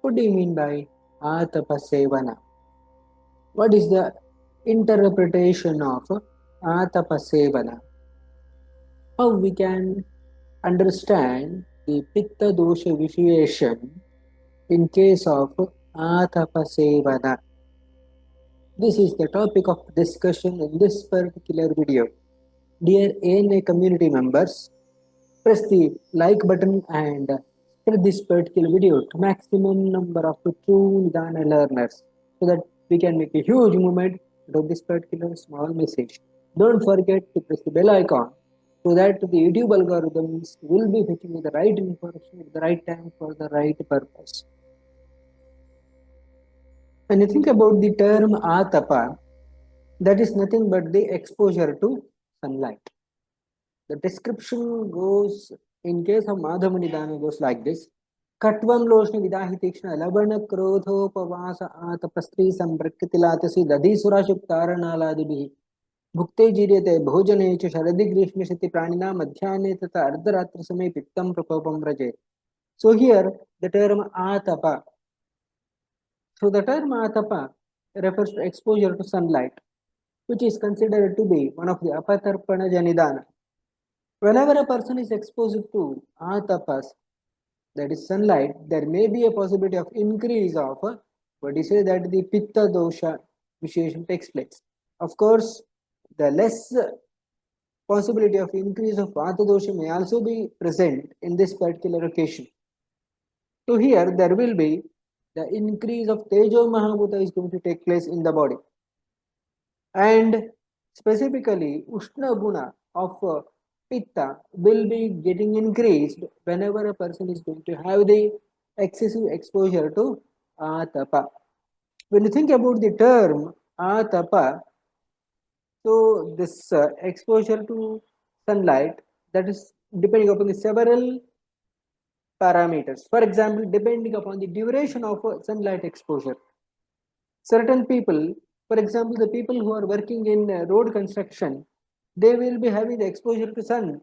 What do you mean by Atapa Sevana? What is the interpretation of Atapa Sevana? How we can understand the Pitta Dosha vitiation in case of Atapa Sevana? This is the topic of discussion in this particular video. Dear ANA community members, press the like button and spread this particular video to maximum number of true Nidana learners so that we can make a huge movement out of this particular small message. Don't forget to press the bell icon so that the YouTube algorithms will be fetching you the right information at the right time for the right purpose. When you think about the term Atapa, that is nothing but the exposure to sunlight. The description goes, in case of Madhava Nidana, goes like this. Katvam loshni vidahitikshna labana krodhopavasa atapastri samprakritilatasi dadhisura shuktaranaladibihi भुक्ते जीर्यते भोजने च शरदि ग्रीष्मशति प्राणिना मध्याह्ने तथा अर्धरात्र समय पित्तं प्रकोपं व्रजेत्. So here the term atapa. So the term atapa refers to exposure to sunlight, which is considered to be one of the apatarpana janidana. Whenever a person is exposed to atapas, that is sunlight, there may be a possibility of increase of what you say that the pitta dosha vitiation takes place. Of course, the less possibility of increase of vata dosha may also be present in this particular occasion. So here there will be the increase of tejo mahabhuta is going to take place in the body, and specifically ushna guna of pitta will be getting increased whenever a person is going to have the excessive exposure to atapa. When you think about the term atapa, so this exposure to sunlight, that is depending upon the several parameters. For example, depending upon the duration of sunlight exposure. Certain people, for example, the people who are working in road construction, they will be having the exposure to sun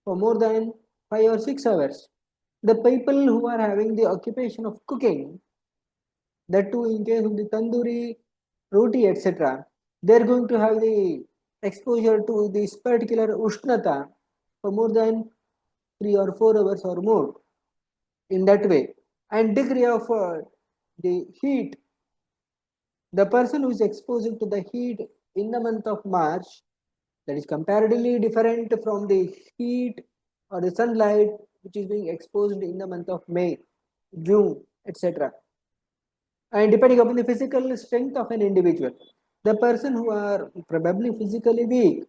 for more than 5 or 6 hours. The people who are having the occupation of cooking, that too in case of the tandoori, roti, etc., they're going to have the exposure to this particular ushnata for more than 3 or 4 hours or more in that way. And degree of the heat, the person who is exposed to the heat in the month of March, that is comparatively different from the heat or the sunlight which is being exposed in the month of May, June, etc. And depending upon the physical strength of an individual, the person who are probably physically weak,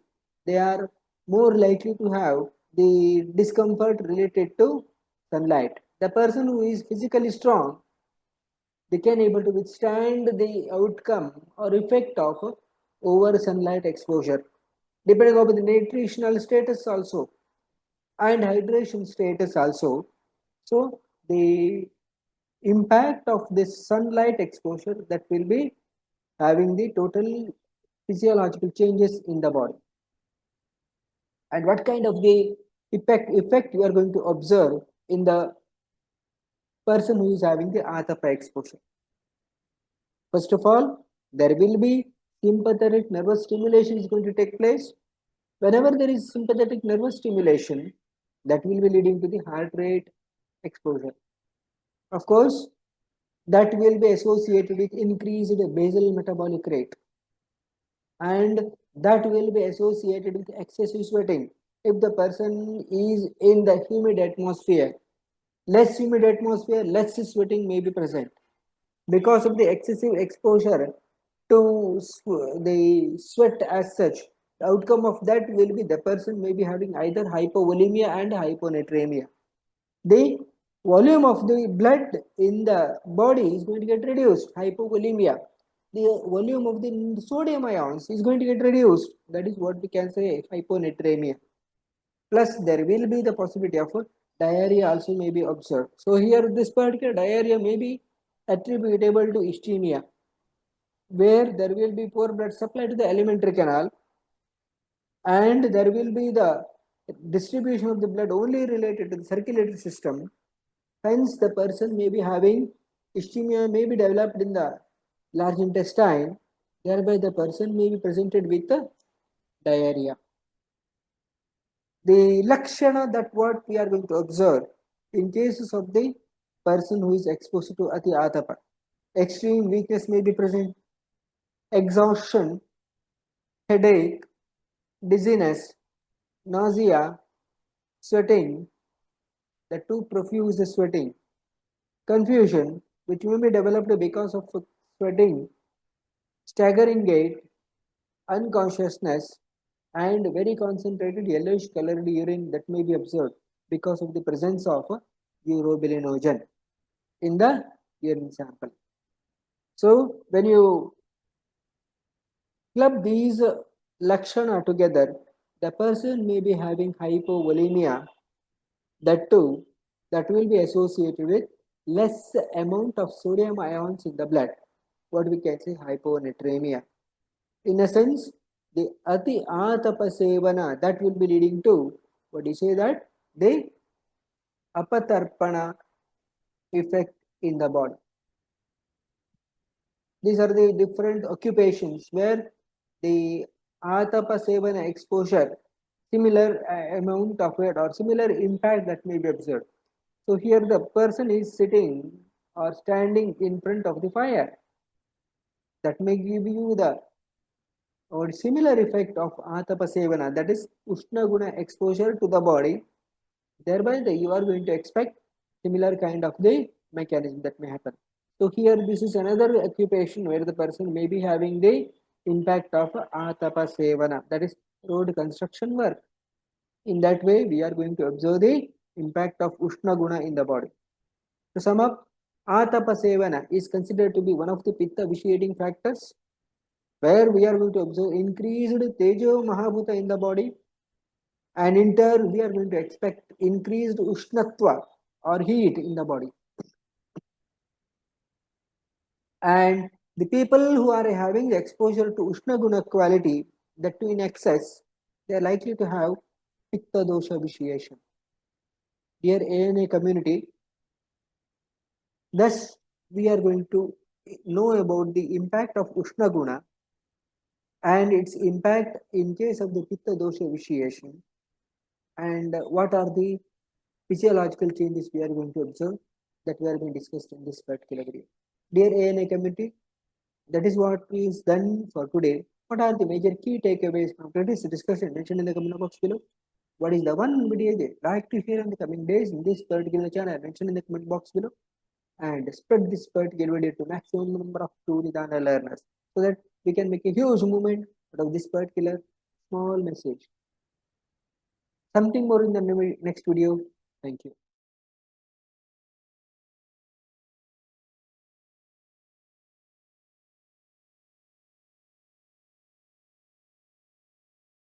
they are more likely to have the discomfort related to sunlight. The person who is physically strong, they can able to withstand the outcome or effect of over sunlight exposure, depending upon the nutritional status also and hydration status also. So the impact of this sunlight exposure, that will be having the total physiological changes in the body. And what kind of the effect you are going to observe in the person who is having the atapa exposure. First of all, there will be sympathetic nervous stimulation is going to take place. Whenever there is sympathetic nervous stimulation, that will be leading to the heart rate exposure. Of course, that will be associated with increased basal metabolic rate, and that will be associated with excessive sweating. If the person is in the humid atmosphere, less humid atmosphere, less sweating may be present. Because of the excessive exposure to the sweat as such, the outcome of that will be the person may be having either hypovolemia and hyponatremia. The volume of the blood in the body is going to get reduced, hypovolemia. The volume of the sodium ions is going to get reduced. That is what we can say hyponatremia. Plus, there will be the possibility of diarrhea also may be observed. So here this particular diarrhea may be attributable to ischemia, where there will be poor blood supply to the alimentary canal, and there will be the distribution of the blood only related to the circulatory system. Hence, the person may be having Ischemia may be developed in the large intestine, thereby the person may be presented with diarrhea. The lakshana that what we are going to observe in cases of the person who is exposed to ati atapa. Extreme weakness may be present, exhaustion, headache, dizziness, nausea, sweating, the too profuse sweating, confusion, which may be developed because of sweating, staggering gait, unconsciousness, and very concentrated yellowish colored urine that may be observed because of the presence of urobilinogen in the urine sample. So when you club these lakshana together, the person may be having hypovolemia, that too, that will be associated with less amount of sodium ions in the blood, what we can say hyponatremia. In a sense, the ati atapa sevana that will be leading to what do you say that the apatarpana effect in the body. These are the different occupations where the atapa sevana exposure, similar amount of it or similar impact that may be observed. So here the person is sitting or standing in front of the fire. That may give you the or similar effect of Atapa Sevana, that is Ushna Guna exposure to the body. Thereby you are going to expect similar kind of the mechanism that may happen. So here this is another occupation where the person may be having the impact of Atapa Sevana, that is road construction work. In that way we are going to observe the impact of Ushna Guna in the body. To sum up, Atapa Sevana is considered to be one of the Pitta vitiating factors where we are going to observe increased Tejo Mahabhuta in the body, and in turn we are going to expect increased Ushnatva or heat in the body. And the people who are having exposure to Ushna Guna quality, that too in excess, they are likely to have Pitta Dosha vitiation. Dear ANA community, thus we are going to know about the impact of Ushna Guna and its impact in case of the Pitta Dosha vitiation, and what are the physiological changes we are going to observe that we are going to discuss in this particular video. Dear ANA community, that is what is done for today. What are the major key takeaways from today's discussion? Mention in the comment box below. What is the one video you like to hear in the coming days in this particular channel? Mention in the comment box below, and spread this particular video to maximum number of Nidana learners so that we can make a huge movement out of this particular small message. Something more in the next video. Thank you.